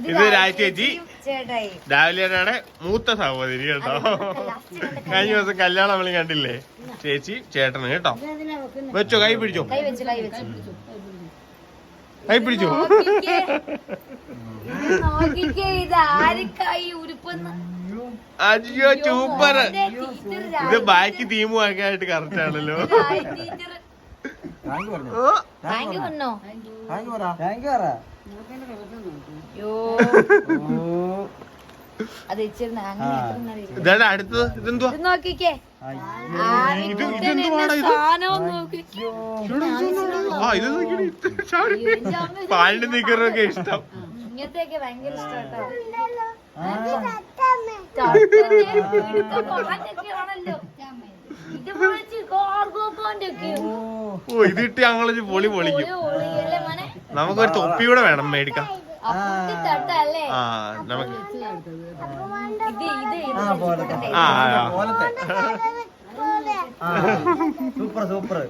ഇത് രാജേച്ചി രാവിലെയാണ് മൂത്ത സഹോദരി കേട്ടോ. കഴിഞ്ഞ ദിവസം കല്യാണം നമ്മൾ കണ്ടില്ലേ? ചേച്ചി ചേട്ടന് കേട്ടോ. വെച്ചോ, കൈ പിടിച്ചോ. കൈ പിടിച്ചോ. അയ്യോ സൂപ്പർ. ഇത് ബാക്കി തീമും ഒക്കെ ആയിട്ട് കറക്റ്റ് ആണല്ലോ. ഇതാണ് അടുത്തത്. ഇതെന്തുവാ? നോക്കിക്കേ. പാലിന്റെ നിക്കറൊക്കെ ഇഷ്ടം. ഇങ്ങനത്തെയൊക്കെ ഭയങ്കര ഇഷ്ടം. ഓ ഇതിട്ട് ഞങ്ങള് പൊളി പൊളിക്കും. നമുക്കൊരു തൊപ്പിയൂടെ വേണം മേടിക്കാം. ആ നമുക്ക്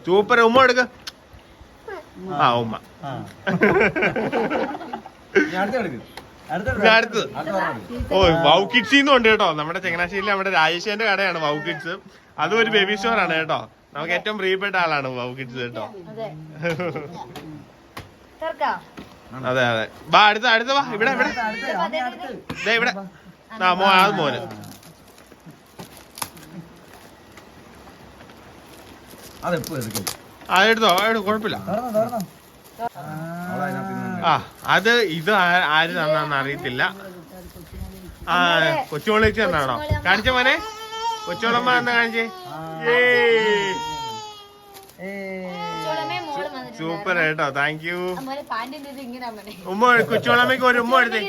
സൂപ്പർ. ഉമ്മ എടുക്ക. ആ ഉമ്മ. അടുത്തത്. ഓ വൗ കിഡ്സിന്നും ഉണ്ട് കേട്ടോ. നമ്മുടെ ചങ്ങനാശ്ശേരിയിലെ നമ്മുടെ രാജേഷന്റെ കടയാണ് വൗ കിഡ്സ്. അതും ഒരു ബേബി സ്റ്റോർ ആണ് കേട്ടോ. നമുക്ക് ഏറ്റവും പ്രിയപ്പെട്ട ആളാണ് വൗ കിഡ്സ് കേട്ടോ. അതെ അതെ വാ അടുത്ത വാ ഇവിടെ ഇവിടെ ദേ ഇവിടെ ആ അത് മോന് അതെടുത്തോ കുഴപ്പമില്ല ആ അത് ഇത് ആര് തന്നാന്ന് അറിയത്തില്ല ആ കൊച്ചുമോള് വെച്ച് തന്നാണോ കാണിച്ച മോനെ കൊച്ചുമോളമ്മ എന്താ കാണിച്ചേ സൂപ്പർ കേട്ടോ താങ്ക് യു ഉമ്മ കൊച്ചുമോളമ്മക്ക് ഒരു ഉമ്മ എടുത്തേ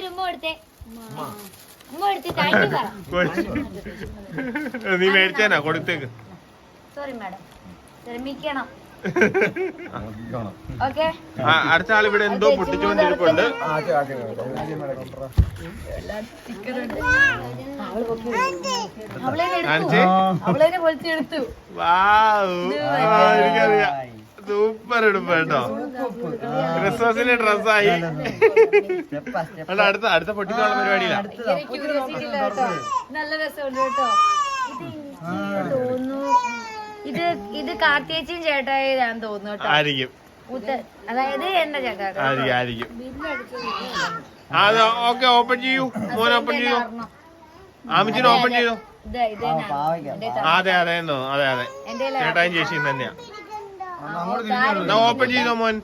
നീ മേടിച്ചേനാ കൊടുത്തേക്ക് സോറി മാഡം ശ്രമിക്കണം അടുത്ത ആൾ ഇവിടെ എന്തോ പൊട്ടിച്ചോണ്ടിരിപ്പുണ്ട് എനിക്കറിയാം സൂപ്പർ എടുപ്പ് കേട്ടോ ക്രിസ്മസിന്റെ ഡ്രസ്സായി അടുത്ത പൊട്ടിച്ചോളാൻ പരിപാടിയില്ല നല്ല രസമുണ്ട് കേട്ടോ തോന്നുന്നു ഇത് കാർത്തിയേച്ചിയും ചേട്ടായിതാന്ന് തോന്നുന്നു കേട്ടോ ആയിരിക്കും അതായത് എന്റെ ചേട്ടാ ആയിരിക്കും ഓക്കെ ഓപ്പൺ ചെയ്യൂ മോൻ ഓപ്പൺ ചെയ്തോ ആമിച്ചിന് ഓപ്പൺ ചെയ്തോ അതെ അതെ അതെ അതെ ചേട്ടായും ചേച്ചിയും തന്നെയാ ഓപ്പൺ ചെയ്തോ മോൻ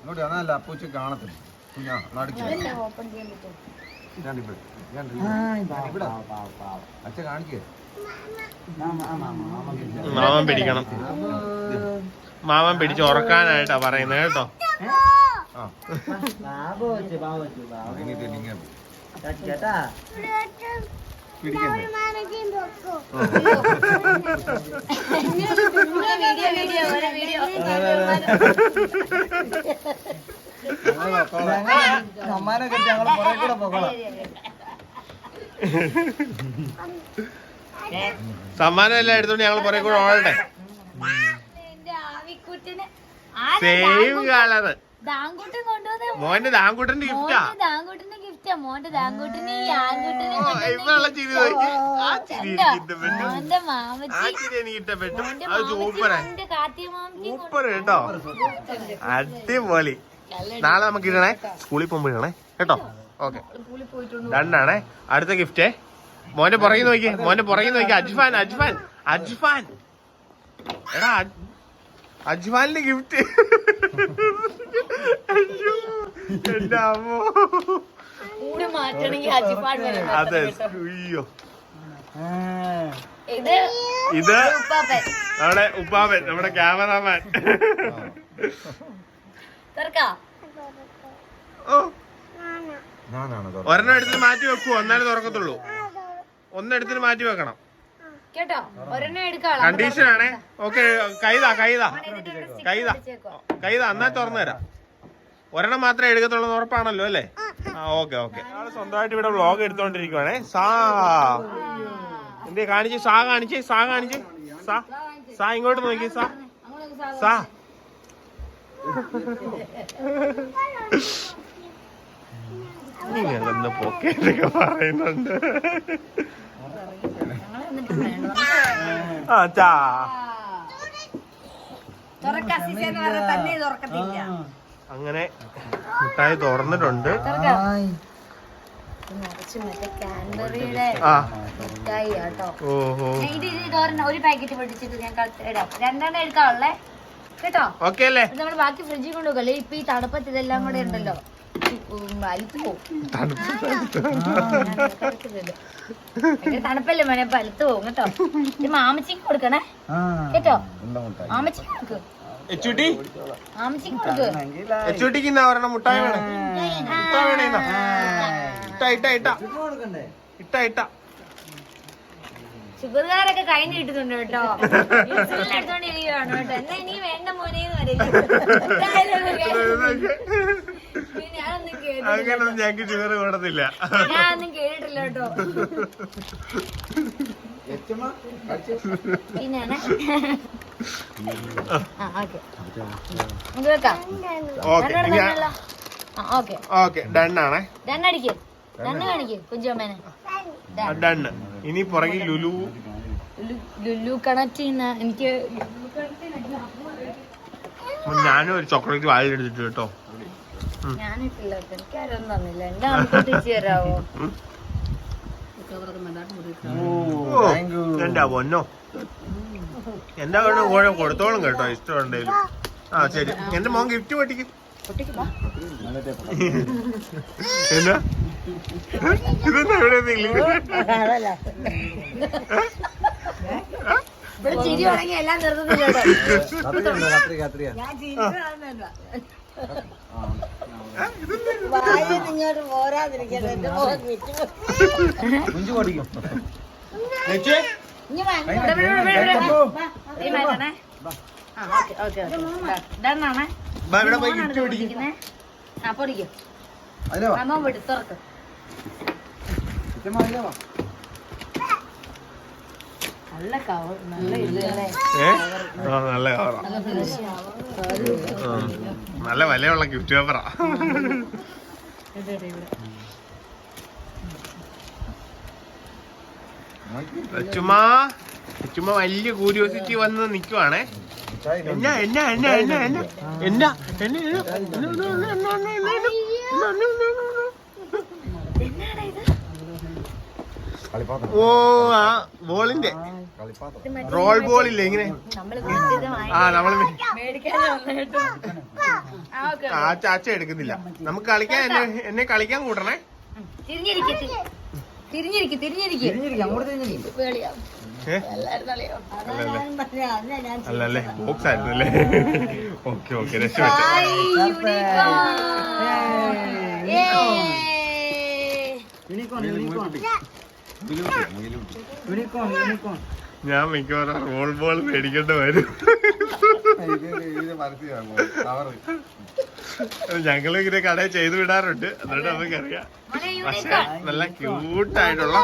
മാമൻ പിടിക്കണം മാമൻ പിടിച്ച് ഉറക്കാനായിട്ടാ പറയുന്നത് കേട്ടോ സമ്മാനമൊക്കെ ഞങ്ങൾ പുറകെ കൂടെ പോകണം. സമ്മാനം എല്ലാം എടുത്തോണ്ട് ഞങ്ങൾ പുറകെ കൂടെ ഓടട്ടെ. സെയിം കളറ് മോന്റെ ദാങ്കൂട്ടന്റെ ഗിഫ്റ്റാ. മോന്റെ ദാങ്കൂട്ടിന് എനിക്ക് ഇഷ്ടപ്പെട്ടു. അത് സൂപ്പറാ, സൂപ്പർ കേട്ടോ, അടിപൊളി. നാളെ നമുക്ക് ഇടണേ, സ്കൂളിൽ പോകുമ്പോ ഇടണേ കേട്ടോ. ഓക്കെ, ഡണ്ണാണേ. അടുത്ത ഗിഫ്റ്റേ മോന്റെ പുറകെ നോക്കി, മോന്റെ പുറകെ നോക്കി. അജ്ഫാൻ അജ്ഫാൻ അജ്ഫാൻ എടാ, അജ്ഫാനിന്റെ ഗിഫ്റ്റ്. എന്റെ അമ്മോ, അതെ. അയ്യോ, ഇത് നമ്മുടെ ഉപ്പാപ്പൻ, നമ്മുടെ ക്യാമറാമാൻ. ഒരെണ്ണം എടുത്തിട്ട് മാറ്റി വെക്കുവോ, എന്നാലും തുറക്കത്തുള്ളൂ. ഒന്നെടുത്തിട്ട് മാറ്റി വെക്കണം കേട്ടോ. കണ്ടീഷൻ ആണേ. ഓക്കെ, കൈതാ കൈതാ കൈതാ കൈതാ, എന്നാ തുറന്നു തരാം. ഒരെണ്ണം മാത്രമേ എടുക്കത്തുള്ളൂ ഉറപ്പാണല്ലോ അല്ലേ? ആ, ഓക്കെ ഓക്കെ. ആള് സ്വന്തമായിട്ട് ഇവിടെ വ്ളോഗ് എടുത്തോണ്ടിരിക്കുവാണേ. എന്തേ കാണിച്ചേ? കാണിച്ചേ, കാണിച്ചേ. സാ ഇങ്ങോട്ട് നോക്കി. സാ നിങ്ങളെന്താ പൊക്കേറ്റൊക്കെ പറയുന്നുണ്ട്. അങ്ങനെ മിഠായി തുറന്നിട്ടുണ്ട്. ഒരു പാക്കറ്റ് പൊട്ടിച്ചിട്ട് ഞാൻ രണ്ടെണ്ണം എടുക്കാവുള്ളേ കേട്ടോ. ഓക്കെ അല്ലേ? നമ്മൾ ബാക്കി ഫ്രിഡ്ജിൽ കൊണ്ടുപോകല്ലേ. ഇപ്പൊ ഈ തണുപ്പത്ത് ഇതെല്ലാം കൂടെ ഉണ്ടല്ലോ, അലുത്ത് പോവും. തണുപ്പല്ലേ മോനെ, പലുത്ത് പോവും കേട്ടോ. ഇത് മാമച്ചിക്ക് കൊടുക്കണേ കേട്ടോ. മാമച്ചിക്ക് കൊടുക്ക്, മാമച്ചിക്ക് കൊടുക്ക്. എച്ചുട്ടിക്ക് ഒരെണ്ണം മുട്ടായി വേണേ. മുട്ടായി വേണേ, ഇട്ട ഷുഗർകാരൊക്കെ കഴിഞ്ഞ് കിട്ടുന്നുണ്ട് കേട്ടോ. എടുത്തോണ്ടിരിക്കുകയാണ് കേട്ടോ. എന്നാ ഇനി വേണ്ട മോനേന്ന് പറയും. അങ്ങനൊന്നും ഞങ്ങക്ക് ഷുഗർ കൂടത്തില്ല. ഞാനൊന്നും കേട്ടിട്ടില്ല കേട്ടോ. പിന്നെയാണ് ഓക്കെ ഡണ്ണാണേ. ഡണ്ണടിക്ക്, ഡണ്ണ് കാണിക്ക് കുഞ്ചമ്മേനെ. ഡണ്ണ്. ഇനി പുറകിൽ ലുലു കണക്ട് ചെയ്യുന്ന എനിക്ക്. ഞാനും ഒരു ചോക്ലേറ്റ് വായിൽ എടുത്തിട്ട് കേട്ടോ. ഞാനിട്ടില്ല കേട്ടോ. എനിക്കാരും ഒന്നും തന്നില്ല. എന്റെ നമുക്ക് തിരിച്ചു തരാവോ? എന്റെ പൊന്നോ, എന്താ വേണം കൊടുത്തോളും കേട്ടോ, ഇഷ്ടമുണ്ടെങ്കിലും. ആ ശരി, എന്റെ മോൻ ഗിഫ്റ്റ് പൊട്ടിക്കും. എന്നാ ഇതൊന്നും എവിടെ ഇവിടെ ചിരി തുടങ്ങി എല്ലാം നിർത്തുന്നില്ല കേട്ടോ. ഞാൻ ചിരിക്കാന്നല്ല. ഇങ്ങോട്ട് പോരാതിരിക്കട്ടെ. എന്റെ മോൻ കുഞ്ചു പഠിക്കും. ഇനി വാ, ഇവിടെ, ഇവിടെ, ഇവിടെ, ഇവിടെ. ഈ മാറ്റണേ. ആ, ഓക്കേ, ഓക്കേ, ഓക്കേ. ഇതാണേ. മോനാണ് പൊടിക്കുന്നേ. ആ, പൊടിക്കും. അമ്മ പൊടി തുറക്ക്. നല്ല കവർ, നല്ല ഇത് അല്ലേ? നല്ല കവറാ, നല്ല വിലയുള്ള ഗിഫ്റ്റ് പേപ്പറാ. ചുമ്മാ ചുമ്മാ വലിയ ക്യൂരിയോസിറ്റി വന്ന് നിക്കുവാണേ. എന്നാ എന്നാ എന്നാ എന്നാ എന്നാ എന്നാ ഓ ആ ബോളിന്റെ റോൾ ബോളില്ലേ ഇങ്ങനെ. ആ നമ്മള് ആ ചാച്ച എടുക്കുന്നില്ല. നമുക്ക് കളിക്കാൻ എന്നെ കളിക്കാൻ കൂട്ടണേ. അല്ലല്ലേ ബോക്സ് ആയിരുന്നല്ലേ. ഓക്കെ ഓക്കെ, രക്ഷപ്പെട്ടു. ഞാൻ മിക്കവാറും റോൾ ബോൾ മേടിക്കേണ്ട വരും. ഞങ്ങളും ഇങ്ങനെ കടയിൽ ചെയ്തു വിടാറുണ്ട്, അതുകൊണ്ട് നമുക്കറിയാം. പക്ഷെ നല്ല ക്യൂട്ടായിട്ടുള്ള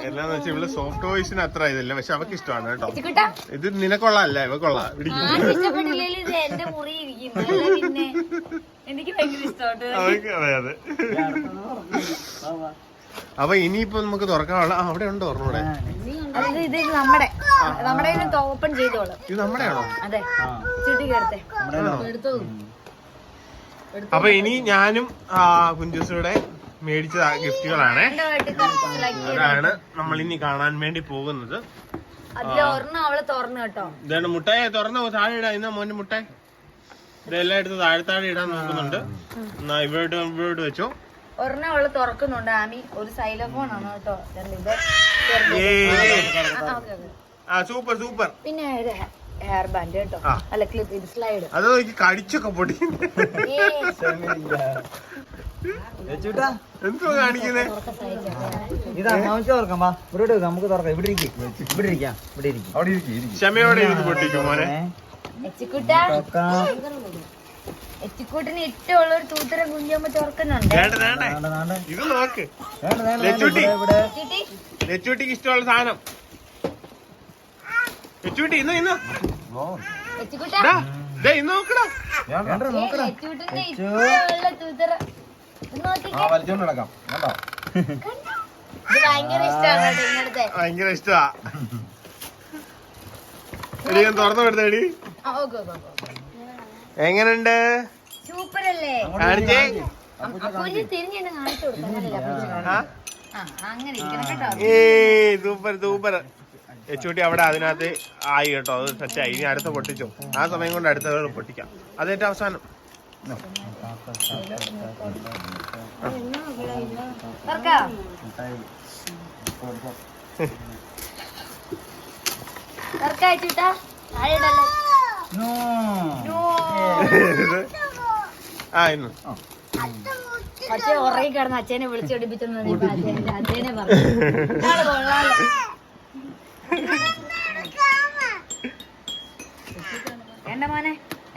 എന്നാന്ന് വെച്ചാൽ ഇവള് സോഫ്റ്റ് ടോയ്സിന് അത്ര ഇതില്ല, പക്ഷെ അവർക്ക് ഇഷ്ടമാണ് കേട്ടോ. ഇത് നിനക്കൊള്ളാല്ലേ, ഇവക്കൊള്ളാം. അവർക്ക് അതെ അതെ. അപ്പൊ ഇനിയിപ്പോ നമുക്ക് തുറക്കാനുള്ള അവിടെ ഉണ്ട് ഓർമ്മൂടെ. ഇത് നമ്മുടെ ഓപ്പൺ ചെയ്തോളാം. ഇത് നമ്മുടെയാണോ? അതെ, ചുട്ടിക്കെടുത്തേ. അപ്പൊ ഇനി ഞാനും കുഞ്ചൂസൂടെ മേടിച്ച ഗിഫ്റ്റുകളാണ്. അതാണ് നമ്മൾ ഇനി കാണാൻ വേണ്ടി പോകുന്നത്. അതിലൊരെണ്ണം അവള് തുറന്നു കേട്ടോ. ഇതാണ് മുട്ടായി തുറന്നു താഴെ ഇടാ. ഇന്നാ മോന്റെ മുട്ടായി ഇതെല്ലാം എടുത്ത് താഴെ ഇടാൻ നോക്കുന്നുണ്ട്. എന്നാ ഇവിടെ വെച്ചോ. ഒരെണ്ണം അവള് തുറക്കുന്നുണ്ട് ആമി. ഒരു സൈലോഫോൺ ആണ് കേട്ടോ. Super super. പിന്നെ ഹെയർ ബാൻഡ് കേട്ടോ. അല്ല ക്ലിപ്പ്, ഇത് സ്ലൈഡ്. അത് കടിച്ചൊക്കെ പൊടി. എന്തോ കാണിക്കുന്നേ? നമുക്ക് തുറക്കാം. ഇവിടെ ഇരിക്കാം. ക്ഷമയോടെ ഇരുന്ന് പൊട്ടിക്കും മോനെ. എച്ചിക്കൂട്ടിന് ഇഷ്ടമുള്ള ഒരു തൂത്തരം കുഞ്ഞമ്മ തുറക്കുന്നുണ്ട്. ഇത് നോക്ക്, ലച്ചൂട്ടിക്ക് ഇഷ്ടമുള്ള സാധനം. ലച്ചൂട്ടി ഇന്ന് ഇന്ന് നോക്കടാ. എച്ചിക്കൂട്ടിന്റെ ഇഷ്ടമുള്ള തൂത്തരം ഇത് ഭയങ്കര ഇഷ്ടമാണ് ഇങ്ങനത്തെ. ഭയങ്കര ഇഷ്ടമാ. എടി ഞാൻ തുറന്നു വിടുന്നേടി. എങ്ങനുണ്ട്? സൂപ്പർ അല്ലേ? കാണിച്ചേ. തിരിഞ്ഞു കാണിച്ചു കൊടുക്കാം. അങ്ങനെ ഇരിക്കണം കേട്ടോ. Super super. എച്ചൂട്ടി അവിടെ അതിനകത്ത് ആയി കേട്ടോ. അത് സെറ്റായി. ഇനി അടുത്ത പൊട്ടിച്ചോ. ആ സമയം കൊണ്ട് അടുത്ത പൊട്ടിക്കാം. അതേറ്റവും അവസാനം. പക്ഷെ ഉറങ്ങി കിടന്ന് അച്ഛനെ വിളിച്ചൊടിപ്പിച്ചെന്ന് അച്ഛനെ പറഞ്ഞു. എന്റെ മോനെ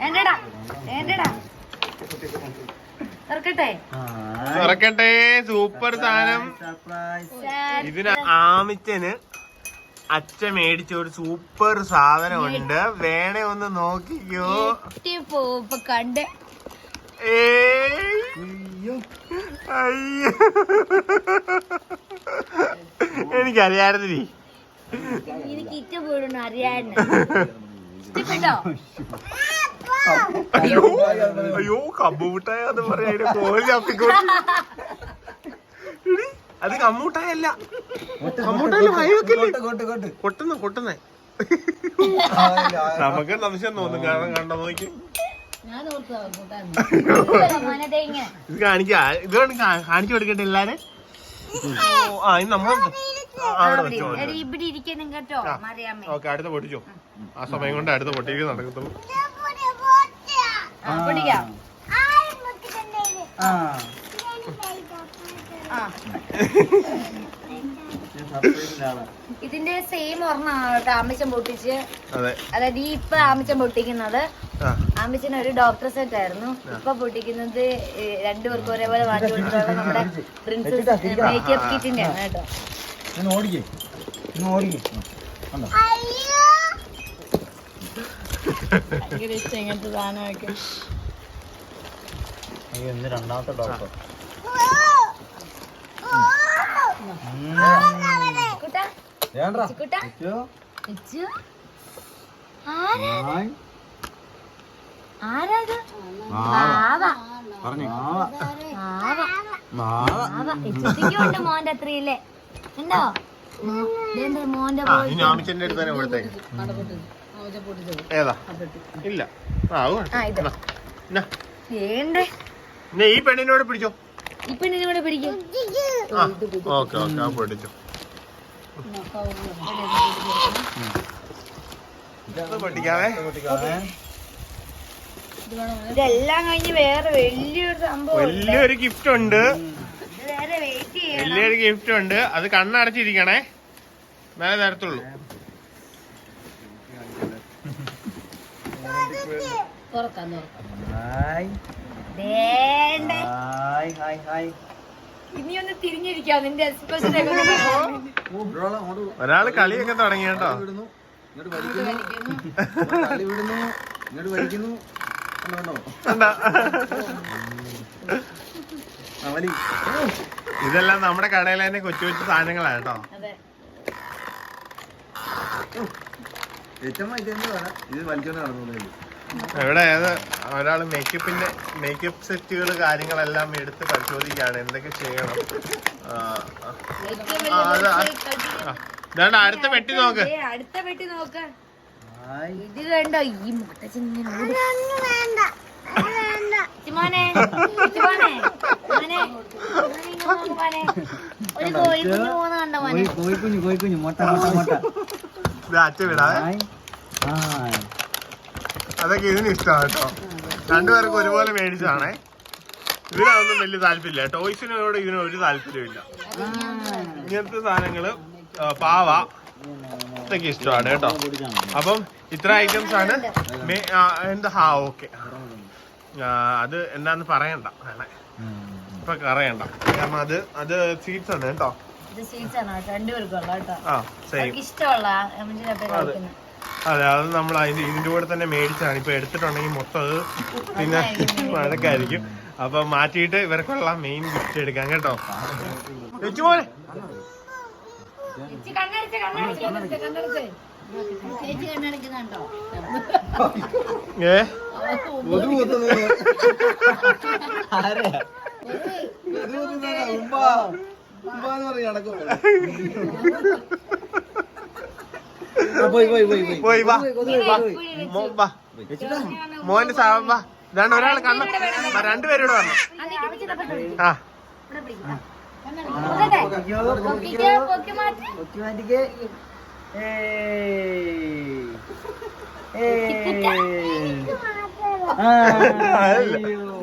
എന്റെടാ തുറക്കട്ടെ. സൂപ്പർ സാധനം. ഇതിന് ആമിച്ചന് അച്ഛൻ മേടിച്ച ഒരു സൂപ്പർ സാധനമുണ്ട്. വേണേ ഒന്ന് നോക്കിക്കോ. കണ്ട് അയ്യോ എനിക്കറിയായിരുന്നു. എനിക്ക് ഇറ്റ പോയിടുന്നു അറിയാൻ. അയ്യോ കമ്പൂട്ടായെന്ന് പറയാ കോഴി അപ്പിക്കോട്ട്. അത് കമ്മൂട്ടായല്ല, കമ്മൂട്ടായാലും കൊട്ടുന്നേ. നമുക്ക് സംശയം തോന്നും, കാരണം കണ്ടോ നോക്കി. ഇത് കാണിച്ചു കൊടുക്കട്ടെ എല്ലാരും. ആ ഇത് നമ്മൾ അവിടെ വെച്ചോ. ഓക്കെ, അടുത്ത പൊട്ടിച്ചോ. ആ സമയം കൊണ്ട് അടുത്ത പൊട്ടിക്ക് നടക്കത്തുള്ളൂ. ഇതിന്റെ സെയിം ഒരെണ്ണമാണ് കേട്ടോ ആമിച്ചൻ പൊട്ടിച്ച്. അതായത് ഈ ഇപ്പൊ ആമിച്ചൻ പൊട്ടിക്കുന്നത് ആമിച്ചന് ഒരു ഡോക്ടർ സെറ്റ് ആയിരുന്നു. ഇപ്പൊ പൊട്ടിക്കുന്നത് രണ്ടുപേർക്കും ഒരേപോലെ മാറ്റി കൊടുത്തിട്ടുള്ള നമ്മുടെ പ്രിൻസസ് മേക്കപ്പ് കിറ്റിന്റെ ആണ് കേട്ടോ. ഭയങ്കര ഇഷ്ടം ഇങ്ങനത്തെ സാധനമൊക്കെ. രണ്ടാമത്തെ ഡോക്ടർ മോന്റെ അത്രയില്ലേ ഉണ്ടോ മോന്റെ ഏതാ ഇല്ല. ഈ പെണ്ണിനോട് പിടിച്ചോ, ഈ പെണ്ണിനോട് പിടിക്കും. ഓക്കെ ഓക്കെ, ആ പൊട്ടിച്ചോ. ഇതെല്ലാം കഴിഞ്ഞ് വേറെ വലിയൊരു സംഭവം, വലിയൊരു ഗിഫ്റ്റ് ഉണ്ട്. വേറെ വെയിറ്റ് ചെയ്യണം. വലിയൊരു ഗിഫ്റ്റ് ഉണ്ട്. അത് കണ്ണടച്ചിരിക്കണേ, നല്ല തരത്തുള്ളൂ. ഇനി ഒന്ന് തിരിഞ്ഞിരിക്കാം നിന്റെ എക്സ്പ്രഷൻ. ഒരാള് കളിയൊക്കെ തുടങ്ങി കേട്ടോ. ഇതെല്ലാം നമ്മുടെ കടയിലെ തന്നെ കൊച്ചു കൊച്ചു സാധനങ്ങളാണ് കേട്ടോ. ഇവിടെ ഏത് ഒരാള് മേക്കപ്പ് സെറ്റുകൾ കാര്യങ്ങളെല്ലാം എടുത്ത് പരിശോധിക്കുകയാണ്, എന്തൊക്കെ ചെയ്യണം. അടുത്ത പെട്ടി നോക്ക്, അടുത്ത പെട്ടി നോക്ക്. ഇത് കണ്ടോ ഈ മുട്ടച്ചൻ ഒരു കോഴിക്കുഞ്ഞു പോകുന്ന കണ്ടോ മോനെ? കോഴിക്കുഞ്ഞു മുട്ട മുട്ട മുട്ട. അച്ഛ വിടാതെ. അതൊക്കെ ഇതിന് ഇഷ്ടമാണ് കേട്ടോ. രണ്ടുപേർക്കും ഒരുപോലെ മേടിച്ചാണേ. ഇതിനൊന്നും വലിയ താല്പര്യമില്ല, ടോയ്സിനോട് ഇതിന് ഒരു താല്പര്യമില്ല. ഇങ്ങനത്തെ സാധനങ്ങള് പാവ ഇതൊക്കെ ഇഷ്ടമാണ് കേട്ടോ. അപ്പം ഇത്ര ഐറ്റംസ് ആണ്. എന്താ ഓക്കെ, അത് എന്താന്ന് പറയണ്ട, ഇപ്പൊ പറയണ്ട, കാരണം അത് സ്വീറ്റ്സ് ആണ് കേട്ടോ. അതെ, അത് നമ്മൾ ഇതിന്റെ കൂടെ തന്നെ മേടിച്ചാണ്. ഇപ്പൊ എടുത്തിട്ടുണ്ടെങ്കിൽ മൊത്തം അത് പിന്നെ മഴക്കായിരിക്കും. അപ്പൊ മാറ്റിയിട്ട് ഇവർക്കുള്ള മെയിൻ ഗിഫ്റ്റ് എടുക്കാം കേട്ടോ. പോലെ പോയി വാ മോന്റെ സാധനം വാ. ഇതാണ് ഒരാൾ കണ്ണ, രണ്ടുപേരോട് പറഞ്ഞു. ആ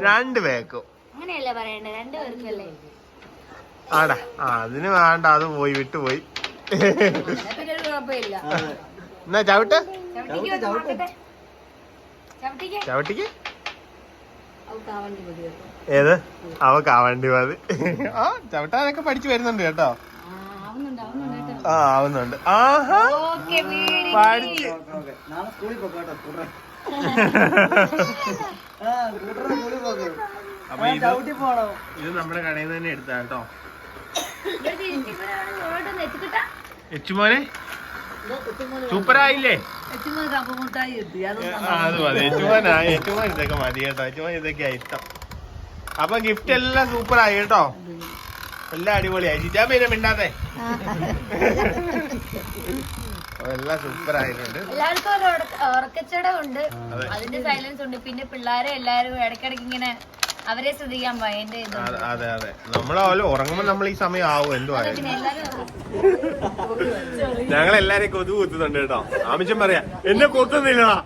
രണ്ട് പേക്കും അങ്ങനെയല്ലേ പറയണ്ടേ, രണ്ടുപേർക്കല്ലേ. ആടാ അതിന് വേണ്ട, അത് പോയി വിട്ടുപോയി. എന്നാ ചവിട്ട് ചവിട്ടിക്ക്. ഏത് അവക്കാവണ്ടി മതി. ആ ചവിട്ടാനൊക്കെ പഠിച്ചു വരുന്നുണ്ട് കേട്ടോ. ആ ആവുന്നുണ്ട്. ആഹാ പഠിച്ചു. അപ്പൊ ഇത് നമ്മുടെ കടയിൽ നിന്ന് തന്നെ എടുത്താ കേട്ടോ. എച്ചുമോനെ സൂപ്പറായില്ലേ? കപ്പമുട്ടായി കിട്ടി അത് അത് മതി. ഏറ്റുമാൻ ഇതൊക്കെ മതി കേട്ടോ. ഏറ്റുമാൻ ഇതൊക്കെ ഇഷ്ടം. അപ്പൊ ഗിഫ്റ്റ് എല്ലാം സൂപ്പർ ആയി കേട്ടോ. എല്ലാം അടിപൊളിയായി. ചിറ്റാൻ പേര് മിണ്ടാതെ എല്ലാം സൂപ്പർ ആയിട്ടുണ്ട്. എല്ലാവർക്കും ഒരു ഉറക്കച്ചട ഉണ്ട്, അതിന്റെ സൈലൻസ് ഉണ്ട്. പിന്നെ പിള്ളേരെ എല്ലാരും ഇടയ്ക്കിടയ്ക്ക് ഇങ്ങനെ അവരെ ശ്രദ്ധിക്കാൻ പോയതിന്റെ ഇത്. അതെ അതെ, നമ്മളെ ഉറങ്ങുമ്പോ നമ്മൾ ഈ സമയം ആവും എന്തോ ആയാലും. പിന്നെ എല്ലാരും ഞങ്ങളെല്ലാരെയും കൊതുക് കുത്തുന്നുണ്ട് കേട്ടോ. ആമിച്ചൻ പറയാ എന്നെ കൊത്തുന്നില്ലടാ.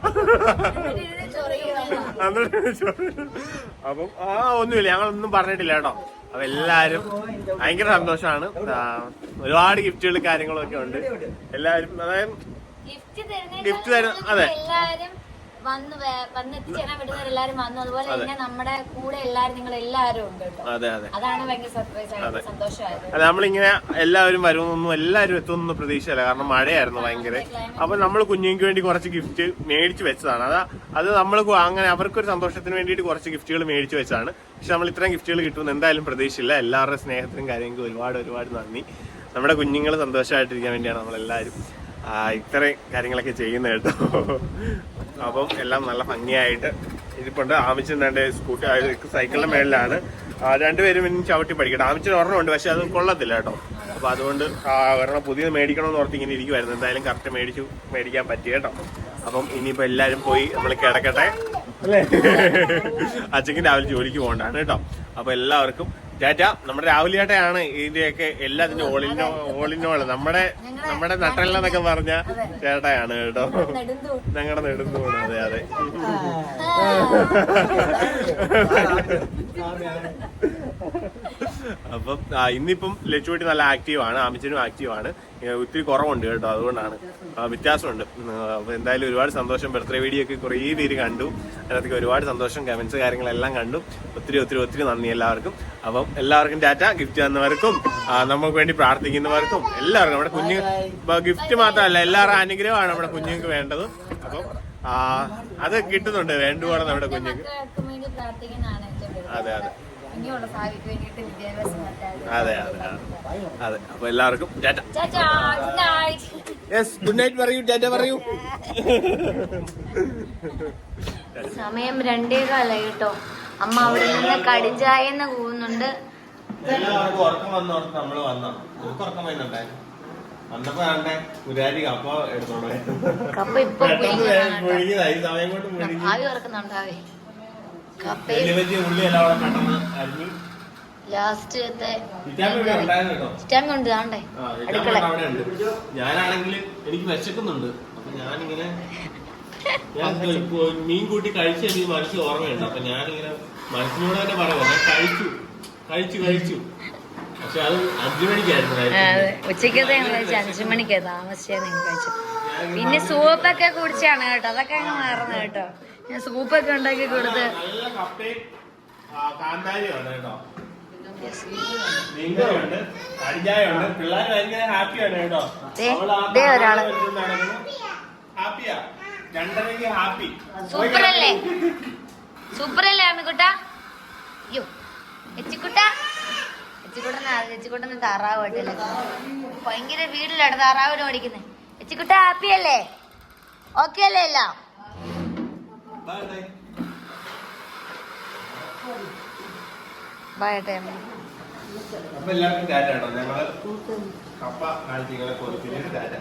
അപ്പം ഒന്നുമില്ല, ഞങ്ങളൊന്നും പറഞ്ഞിട്ടില്ല കേട്ടോ. അപ്പൊ എല്ലാരും ഭയങ്കര സന്തോഷമാണ്. ഒരുപാട് ഗിഫ്റ്റുകളും കാര്യങ്ങളും ഒക്കെ ഉണ്ട്. എല്ലാരും അതായത് ഗിഫ്റ്റ് തരും. അതെ, എല്ലാരും വന്നെത്തിച്ചേരാൻ വിടുന്നവർ എല്ലാരും വന്നു. അതുപോലെ തന്നെ നമ്മുടെ കൂടെ എല്ലാരും നിങ്ങൾ എല്ലാരും ഉണ്ട് കേട്ടോ. അതെ അതെ, അതാണ് ഭയങ്കര സർപ്രൈസ് ആയിട്ട് സന്തോഷമായത്. അതെ, നമ്മളിങ്ങനെ എല്ലാവരും വരുമെന്നൊന്നും എല്ലാവരും എത്തുമെന്നൊന്നും പ്രതീക്ഷയില്ല. കാരണം മഴയായിരുന്നു ഭയങ്കര. അപ്പൊ നമ്മൾ കുഞ്ഞുങ്ങൾക്ക് വേണ്ടി കുറച്ച് ഗിഫ്റ്റ് മേടിച്ചു വെച്ചതാണ്. അത് നമ്മൾ അങ്ങനെ അവർക്കൊരു സന്തോഷത്തിന് വേണ്ടിയിട്ട് കുറച്ച് ഗിഫ്റ്റുകൾ മേടിച്ചു വെച്ചതാണ്. പക്ഷെ നമ്മൾ ഇത്രയും ഗിഫ്റ്റുകൾ കിട്ടുമെന്ന് എന്തായാലും പ്രതീക്ഷയില്ല. എല്ലാവരുടെ സ്നേഹത്തിനും കാര്യങ്ങൾക്ക് ഒരുപാട് നന്ദി. നമ്മുടെ കുഞ്ഞുങ്ങൾ സന്തോഷമായിട്ടിരിക്കാൻ വേണ്ടിയാണ് നമ്മളെല്ലാവരും ഇത്രയും കാര്യങ്ങളൊക്കെ ചെയ്യുന്നത് കേട്ടോ. അപ്പം എല്ലാം നല്ല ഭംഗിയായിട്ട് ഇതിപ്പുണ്ട്. ആമിച്ചൻ തന്റെ സൈക്കിളിന്റെ മേളിലാണ്. രണ്ടുപേരും ഇനി ചവിട്ടി പഠിക്കട്ടെ. ആമിച്ചൻ ഒരെണ്ണമുണ്ട്, പക്ഷെ അത് കൊള്ളത്തില്ല കേട്ടോ. അപ്പൊ അതുകൊണ്ട് ഒരെണ്ണം പുതിയത് മേടിക്കണമെന്ന് ഓർത്ത് ഇങ്ങനെ ഇരിക്കുവായിരുന്നു. എന്തായാലും കറക്റ്റ് മേടിക്കാൻ പറ്റി കേട്ടോ. അപ്പം ഇനിയിപ്പോ എല്ലാരും പോയി നമ്മൾ കിടക്കട്ടെ അല്ലേ. അച്ഛക്ക് രാവിലെ ജോലിക്ക് പോകണ്ടാണ് കേട്ടോ. അപ്പൊ എല്ലാവർക്കും ടാറ്റ. നമ്മുടെ രാഹുൽ ചേട്ടയാണ് ഇതിന്റെയൊക്കെ എല്ലാത്തിനും ഓളിനോള്. നമ്മുടെ നട്ടല്ലെന്നൊക്കെ പറഞ്ഞ ചേട്ടയാണ് കേട്ടോ. ഞങ്ങളുടെ നെടുന്തൂണ്. അതെ അതെ. അപ്പം ഇന്നിപ്പം ലച്ചുവേട്ടി നല്ല ആക്റ്റീവാണ്, ആമിച്ചനും ആക്റ്റീവാണ്. ഒത്തിരി കുറവുണ്ട് കേട്ടോ, അതുകൊണ്ടാണ് വ്യത്യാസമുണ്ട്. അപ്പൊ എന്തായാലും ഒരുപാട് സന്തോഷം. ബർത്ത്ഡേ വീഡിയോ ഒക്കെ കുറേ പേര് കണ്ടു. അതിനകത്തേക്ക് ഒരുപാട് സന്തോഷം. കമന്റ്സ് കാര്യങ്ങളെല്ലാം കണ്ടു. ഒത്തിരി നന്ദി എല്ലാവർക്കും. അപ്പം എല്ലാവർക്കും ടാറ്റ. ഗിഫ്റ്റ് തന്നവർക്കും നമുക്ക് വേണ്ടി പ്രാർത്ഥിക്കുന്നവർക്കും എല്ലാവർക്കും. നമ്മുടെ കുഞ്ഞു ഗിഫ്റ്റ് മാത്രമല്ല, എല്ലാവരുടെ അനുഗ്രഹമാണ് നമ്മുടെ കുഞ്ഞുങ്ങൾക്ക് വേണ്ടത്. അപ്പം അത് കിട്ടുന്നുണ്ട് വേണ്ടുപോലെ നമ്മുടെ കുഞ്ഞുങ്ങൾക്ക്. അതെ അതെ അതെ അതെ. അപ്പൊ എല്ലാവർക്കും ടാറ്റ. യെസ്, ഗുഡ് നൈറ്റ് പറയൂ. ടാറ്റ പറയൂ. സമയം 2:15 കേട്ടോ. അമ്മ അവിടെ നിന്ന് കടിഞ്ചായെന്ന് കൂവുന്നുണ്ട്. എല്ലാവർക്കും ഉറക്കം വന്നോർത്ത് നമ്മള് ഉറക്കം വരുന്നുണ്ടായിരുന്നു. വന്നപ്പോ പുരാരി കപ്പ എടുത്തോണ്ടേ. കപ്പ ഇപ്പൊ സമയം കൊണ്ട് ആവി ഉറക്കുന്നുണ്ടാവേ. ഉള്ളി എല്ലാം പെട്ടെന്ന് അരിഞ്ഞു. ലാസ്റ്റത്തെ അവിടെ ഉണ്ട്. ഞാനാണെങ്കിൽ എനിക്ക് വിശക്കുന്നുണ്ട്. അപ്പൊ ഞാനിങ്ങനെ മീൻ കൂട്ടി കഴിച്ച് എനിക്ക് മനസ്സിൽ ഓർമ്മയുണ്ട്. അപ്പൊ ഞാനിങ്ങനെ മനസ്സിനോട് തന്നെ പറയുന്നത് ഞാൻ കഴിച്ചു. പക്ഷെ അത് 5 മണിക്കായിരുന്നു. ഉച്ചക്കത്തെ 5 മണിക്കാ താമസിച്ചാണ് കഴിച്ചു. പിന്നെ സൂപ്പൊക്കെ കുടിച്ചാണ് കേട്ടോ. അതൊക്കെ അങ്ങ് മറന്നു കേട്ടോ. ഞാൻ സൂപ്പൊക്കെ ഉണ്ടാക്കി കൊടുത്ത്. നല്ല കപ്പയും കാന്താരിയാണ് കേട്ടോ. മീൻകറിയുണ്ട്, കടിഞ്ചായുണ്ട്. പിള്ളേർ ഭയങ്കര ഹാപ്പിയാണ് കേട്ടോ. ഒരാള് ഹാപ്പിയാ, 2:30 ഹാപ്പി. സൂപ്പറല്ലേ അമ്മിക്കുട്ട? അയ്യോ എച്ചിക്കുട്ടന്ന് താറാവ് കേട്ടില്ല. ഭയങ്കര വീട്ടിലാണ് താറാവിന് ഓടിക്കുന്നത്. എച്ചിക്കുട്ട ഹാപ്പി അല്ലേ? ഓക്കെ അല്ലേ എല്ലാം? Bye time. അപ്പൊ എല്ലാവർക്കും ടാറ്റ കേട്ടോ. ഞങ്ങള് കപ്പ കാണിച്ച് നിങ്ങളെ കൊടുത്തിട്ട് ടാറ്റ.